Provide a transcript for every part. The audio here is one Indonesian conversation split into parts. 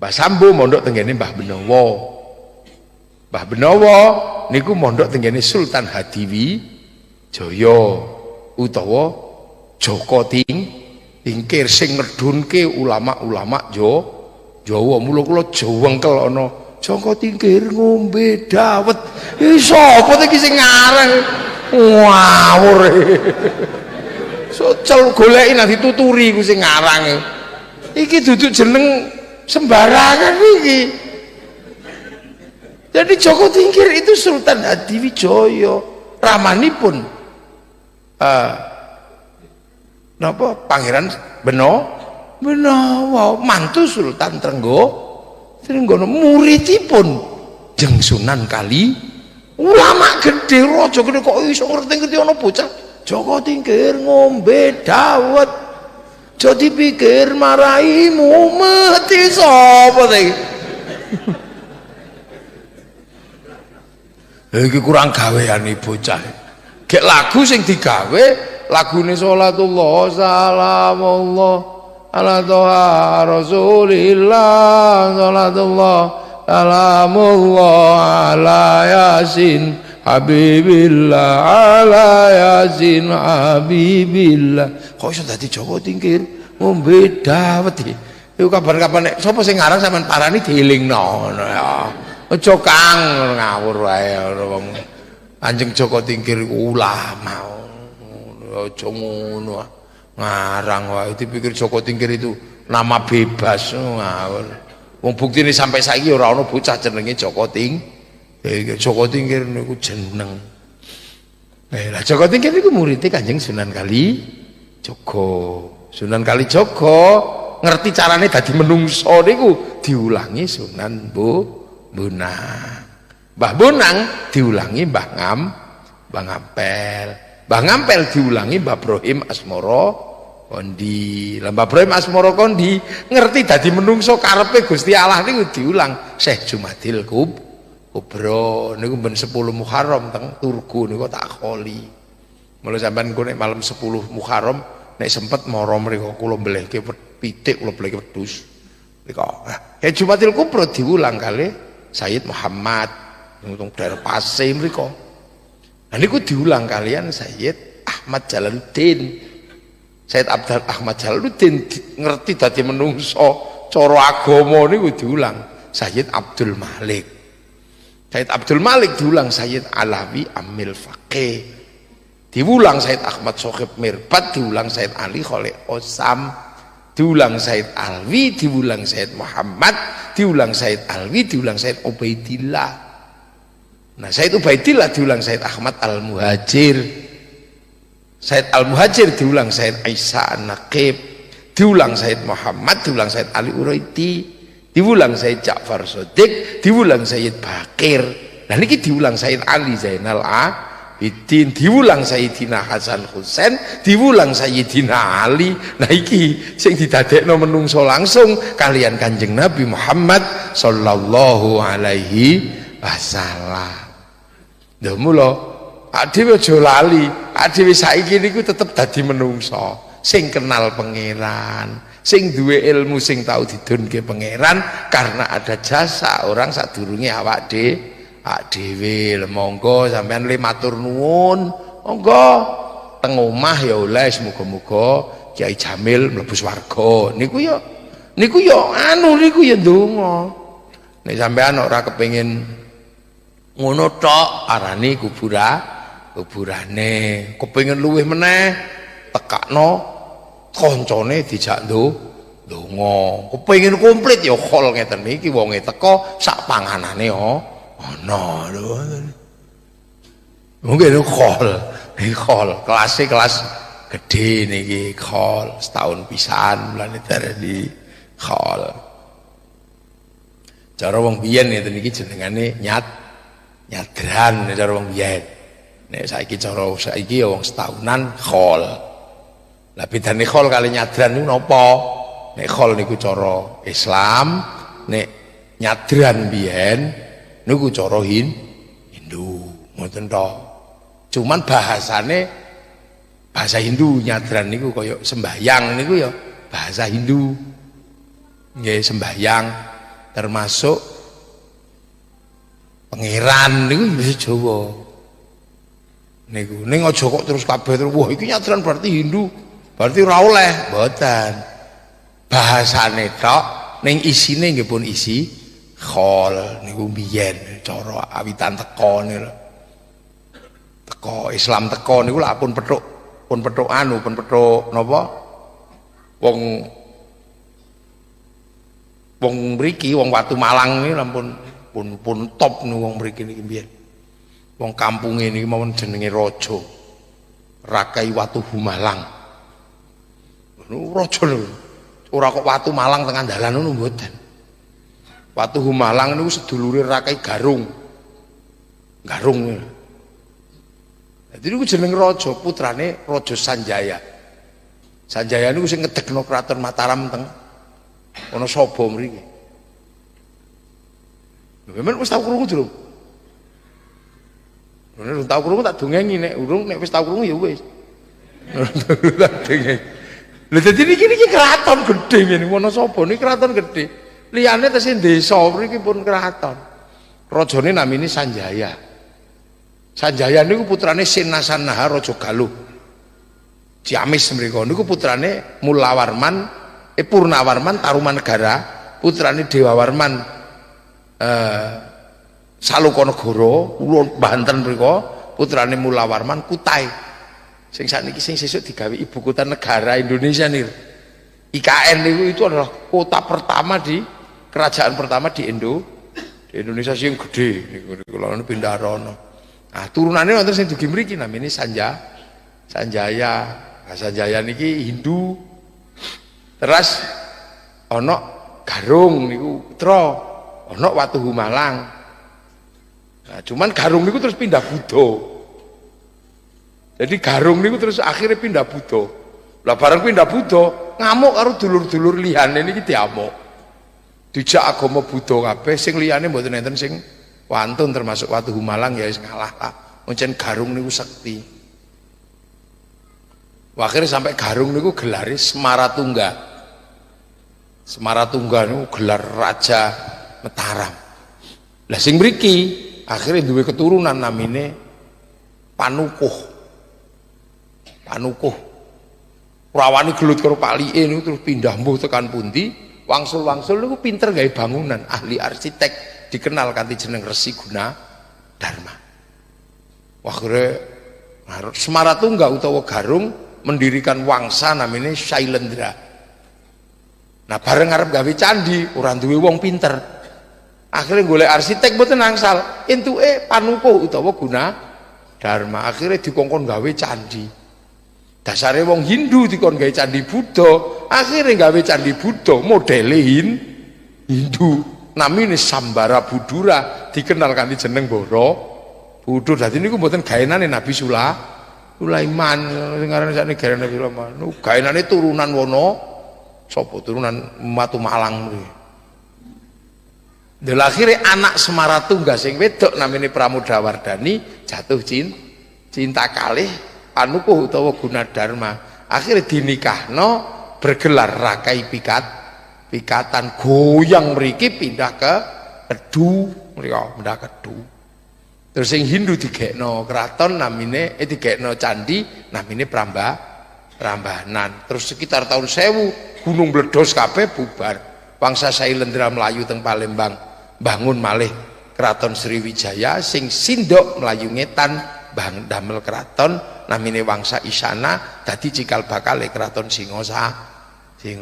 Mbah Sambo mondok tenggene Mbah Benowo. Mbah Benowo niku mondok tenggene Sultan Hadiwi Jaya utawa Joko Tingkir sing ngedunke ulama-ulama Jawa. Mula kula jewengkel ana Joko Tingkir ngombe dawet. Sapa iki sing ngarang? Ngawur. Socel goleki nang dituturi ku sing ngarang. Iki duduk jeneng sembarangan iki. Jadi Joko Tingkir itu Sultan Hadiwijaya, ramanipun napa Pangeran Benowo, mantu Sultan Trenggono, muridipun Jeng Sunan Kali, ulama gede, raja gede kok iso ngerti ana bocah Joko Tingkir ngombe dawet. Jadi pikir maraimu mati sapa ta iki? Iki kurang gaweane bocah. Gek lagu sing digawe lagune sholatullah salamullah ala toha rasulillah sholatullah salamullah ala yasin habibillah ala yasin habibillah. Kok iso dadi Joko Tingkir ngombe dawet iki? Iku kapan-kapan nek sapa sing ngarang sampean parani dielingno ya. Aja kang ngawur wae wong Kanjeng Joko Tingkir ulama. Aja ngono. Ngarang wae dipikir Joko Tingkir itu nama bebas ngawur. Wong buktine sampai saiki ora ana bocah jenenge Joko Tingkir. Joko Tingkir niku jeneng. Lah Joko Tingkir niku muridé Kanjeng Sunan Kalijaga. Sunan Kalijaga ngerti carane dadi menungso niku diulangi Sunan Bonang. Mbah Bonang diulangi Mbah Ngampel. Mbah Ngampel diulangi Mbah Brohim Asmara Kondi. Lah Mbah Brohim Asmara Kondi ngerti dadi menungso karepe Gusti Allah niku diulang Syekh Jumadil Kubro niku ben 10 Muharram teng Turgu niku tak kholi. Mula sampean engko nek malam 10 Muharram nek sempet mara mriko kula mblehke pitik kula mblehke wedhus. Mriko. Syekh Jumadil Kubro diulang kali Sayyid Muhammad untuk daerah Pasir mriko. Nah niku diulang kalian Sayyid Ahmad Jalaluddin. Sayyid Abdul Ahmad Jalaluddin ngerti dadi menungso cara agama niku diulang Sayyid Abdul Malik. Sayyid Abdul Malik diulang Sayyid Alawi Amil Faqih. Diulang Sayyid Ahmad Sohib Mirbat, diulang Sayyid Ali Khalil Osam, diulang Sayyid Alwi, diulang Sayyid Muhammad, diulang Sayyid Alwi, diulang Sayyid Ubaidillah. Nah Sayyid Ubaidillah diulang Sayyid Ahmad Al-Muhajir. Sayyid Al-Muhajir diulang Sayyid Isa An-Naqib, diulang Sayyid Muhammad, diulang Sayyid Ali Uraiti, diulang Sayyid Ja'far Shodiq, diulang Sayyid Bakir. Nah ini diulang Sayyid Ali Zainal Abidin, diulang Sayyidina Hasan Husain, diulang Sayyidina Ali. Nah iki sing didadekno menungso langsung kalian Kanjeng Nabi Muhammad sallallahu alaihi wasallam. Lha mula dhewe aja lali, dhewe saiki niku tetep dadi menungso sing kenal pangeran, sing duwe ilmu, sing tahu didunke pangeran karena ada jasa orang sadurunge awak dhewe. Monggo sampean le matur nuwun, monggo teng omah ya oleh muga-muga Kiai Jamil mlebu swarga. Niku ya niku ya ndonga. Nek sampean ora kepengin ngono tok arani kuburane, kepengin luwih meneh tekakno kancane dijak ndonga. Kepengin komplit ya khol ngeten iki wonge teka sak panganane ana lho. Mungkin khol kelas gede niki khol setahun pisan mulane darani khol. Cara wong biyen ngeten iki jenengane nyadran cara wong biyen. Nek saiki cara saiki ya wong setahunan khol. Lah bedane khol kali nyadran niku napa? Nek khol niku cara Islam, nek nyadran biyen niku cara Hindu. Ngoten to. Cuman bahasane bahasa Hindu, nyadran niku kaya sembahyang niku ya bahasa Hindu. Nggih sembahyang. termasuk pangeran niku bahasa Jawa. Niku ning aja kok terus kabeh terus wah iki nyadran berarti Hindu, berarti ora oleh, mboten. Bahasane tok ning isine nggih pun isi khol niku biyen cara awitan teko niku. Teko Islam teko niku lak pun pethuk napa? Wong mriki wong Watu Malang niki lampun pun top niku wong mriki niki biyen. Wong kampunge niki mawon jenenge raja. Rakai Watu Humalang. Niku raja lho. Ora kok Watu Malang tengah dalan ngono mboten. Watu Humalang niku sedulure Rakai Garung. Garung. Jadi niku jeneng raja, putrane Raja Sanjaya. Sanjaya niku sing ngedegno kraton Mataram teng ana Saba mriki. Lho men wis tau krungu durung? Nek tau krungu tak dongengi, nek urung nek wis tau krungu ya wis. Tak dongengi. Lha dadi niki kraton gedhe ngene Wonosobo niki kraton gedhe. Liyane tesih desa mriki pun kraton. Rajane namine Sanjaya. Sanjaya niku putrane Sinasanaha Raja Galuh. Ciamis mriku niku putrane Mulawarman Purnawarman Tarumanegara, putrane Dewawarman Salokanagara, ulun Banten mriku, putrane Mulawarman Kutai. Sing sakniki sing sesuk digawe ibu kota negara Indonesia nih. IKN niku itu adalah kota pertama kerajaan pertama di Indonesia sing gede niku kula pindah rono. Nah, turunane wonten sing dugi mriki namine Sanjaya. Sanjaya niki Hindu. Terus ana Garung niku putra, ana Watu Humalang. Nah, cuman Garung niku terus pindah Buddha. Jadi Garung niku terus akhirnya pindah Buddha. Lah bareng pindah Buddha, ngamuk karo dulur-dulur liyane niki diamuk. Dijak agama Buddha kabeh, sing liyane mboten enten sing wantun termasuk Watu Humalang ya wis ngalah lah. Pancen Garung niku sekti. Akhirnya sampai Garung niku gelare Semaratungga. Semaratungga niku gelar Raja Mataram. Lah sing mriki akhirnya duwe keturunan namine Panukuh. Rawani gelut karo palike niku terus pindah mbuh tekan pundi, wangsul-wangsul niku pinter gawe bangunan, ahli arsitek, dikenal kanthi jeneng Resi Guna Dharma. Akhirnya Semaratungga utawa Garung mendirikan wangsa namanya Sailendra. Nah bareng arep gawe candi ora duwe wong pinter. Akhirnya golek arsitek mboten angsal, entuke Panukuh utawa Guna Dharma. Akhirnya dikongkon gawe candi. Dasare wong Hindu dikon gawe candi Buddha, akhirnya gawe candi Buddha modele Hindu. Namine Sambara Budura, dikenal kanthi jeneng Borobudur. Dadi niku mboten gaenane Nabi Sulaiman, sing aran sakniki gawe Nabi Sulaiman. Niku gaenane turunan sapa turunan Watu Malang kuwi. Del akhire anak Semaratungga sing wedok namine Pramodawardhani jatuh cinta kalih Panukuh utawa Gunadarma. Akhirnya dinikahno bergelar Rakai Pikatan, goyang mriki pindah ke Kedu, mriko pindah Kedu. Terus sing Hindu digekno kraton namine digekno candi namine Prambanan. Terus sekitar tahun 1000 gunung meledos kabeh bubar. Bangsa Sailendra melayu teng Palembang, bangun malih kraton Sriwijaya, sing sindok melayu ngetan damel kraton namine Wangsa Isana, dadi cikal bakale kraton Singosari.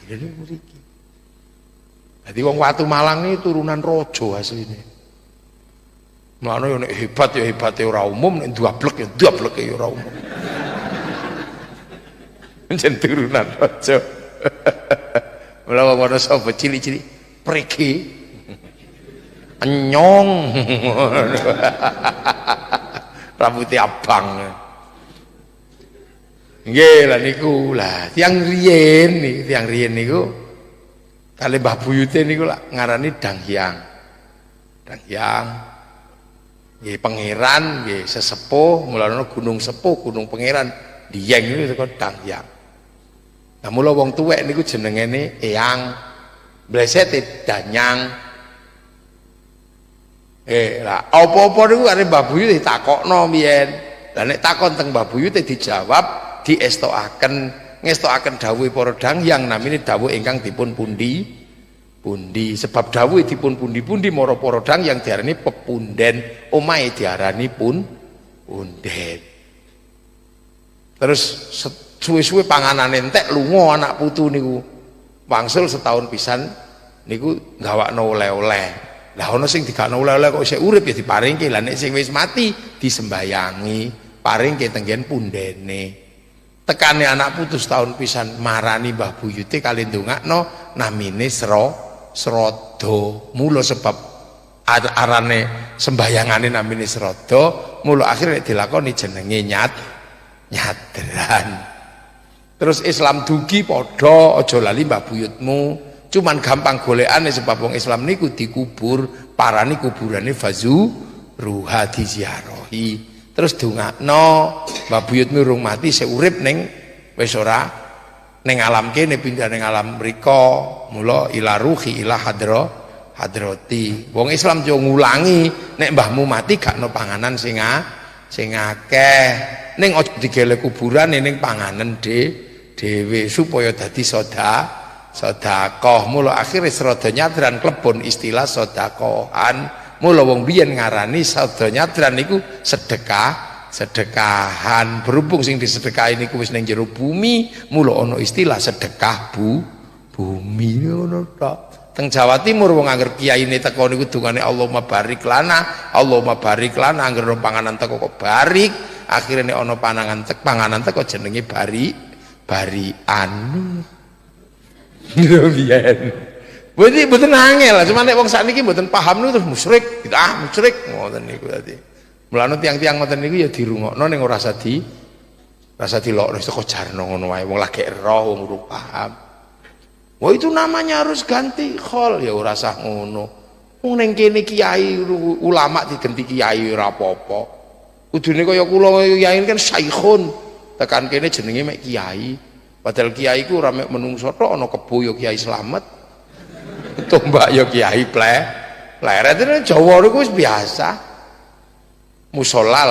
Lha mriki. Dadi wong Watu Malang iki turunan raja asline. Mulane yo nek hebat ya hebate ora umum, nek ndablek ya ndableke ya ora umum. Jen turunan raja. Mula wong ana sapa cilik-cilik prege enyong. Rambutnya abang. Nggih lah niku lah tiang riyen niku kali Mbah Buyute niku lak ngarani Danghyang. Nggih pangeran, nggih sesepuh, mulane gunung sepuh, gunung pangeran Dieng niku teko Danghyang. Nah mula wong tuwek niku jenengene Eyang blesete danyang. Lah apa-apa niku arep Mbah Buyut ditakokno biyen. Lah nek takon teng Mbah Buyut dijawab diestokaken, ngestokaken dawuh para dangyang namine dawuh ingkang dipun pundi sebab dawuh dipun pundi-pundi para dangyang diarani pepunden, omahe diarani punden. Terus suwe-suwe panganane entek lunga anak putu niku. Wangsul setahun pisan niku gawakno oleh-oleh. Lah ana sing digakno oleh-oleh kok isih urip ya diparingke. Lah nek sing wis mati disembayangi, paringke tenggen pundene. Tekane anak putu setahun pisan marani Mbah Buyute kali ndongakno namine Srada. Mula sebab arane sembayangane namine Srada, mula akhire dilakoni jenenge nyadran. Terus Islam dugi padha aja lali Mbah Buyutmu. Cuman gampang golekane sebab wong Islam niku dikubur, parani kuburane ruha diziarahi. Terus dongakno Mbah Buyutmu urung mati sik urip ning wis ora ning alam kene pindah ning alam mriko. Mula ila ruhi ila hadrati. Wong Islam yo ngulangi nek mbahmu mati gakno panganan sing akeh. Ning aja digele kuburane ning panganan dhewe supaya dadi sedekah. Mula akhire Srada nyadran klebon istilah sedekahan. Mula wong biyen ngarani Srada nyadran niku sedekahan. Berhubung sing disedekahi niku wis ning jero bumi, mula ana istilah sedekah bumi ngono tok. Teng Jawa Timur wong angger kiyaine teko niku dungane Allahumma barik lana, Allahumma barik lana, angger ono panganan teko kok barik, akhire nek ana panganan teko jenenge barian. Biyen. Berarti mboten angel, cuma nek wong sakniki mboten paham niku terus musyrik, musyrik ngoten niku dadi. Mulane tiang-tiang ngoten niku ya dirungokno ning ora rasa dilokno teko jarno ngono wae wong lagi roh wong urung paham. Wah itu namanya harus ganti khol ya ora sah ngono. Wong ning kene kiai ulama diganti kiai ora apa-apa. Kudune kaya kula kiai kan saikhun. Tekan kene jenenge mek kiai. Padahal kiai ku ora mek menungso tok ana kebo ya kiai slamet. Tombak ya kiai pleret Jawa niku wis biasa. Musala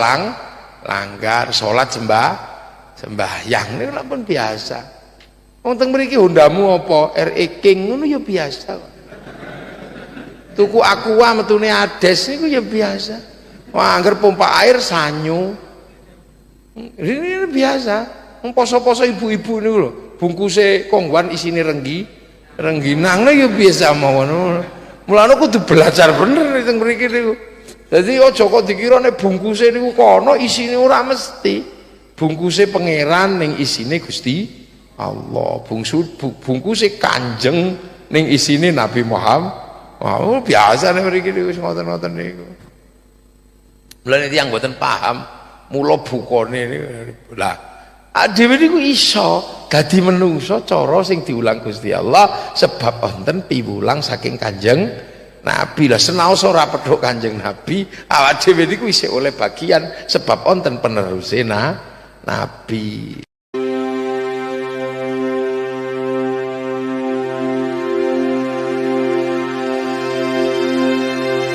langgar, salat sembahyang niku pun biasa. Wong teng mriki hondamu apa? RE King ngono ya biasa. Tuku aqua metune ades niku ya biasa. Wah, angger pompa air sanyu. Ini biasa. Wong poso-poso ibu-ibu niku lho, bungkuse kongguan isine rengginang ya biasa mawon. Mulane kudu belajar bener teng mriki niku. Dadi aja kok dikira nek bungkuse niku kono isine ora mesti. Bungkuse pangeran ning isine Gusti Allah, bungkuse kanjeng ning isine Nabi Muhammad. Wah, biasa nek mriki niku wis ngoten-ngoten niku. Mulane tiyang mboten paham, mula bukane niku. Lah, dhewe niku iso dadi menungso cara sing diulang Gusti Allah sebab wonten piwulang saking Kanjeng Nabi. Lah senaos ora pedhok Kanjeng Nabi, awak dhewe niku isih oleh bagian sebab wonten peneruse Nabi.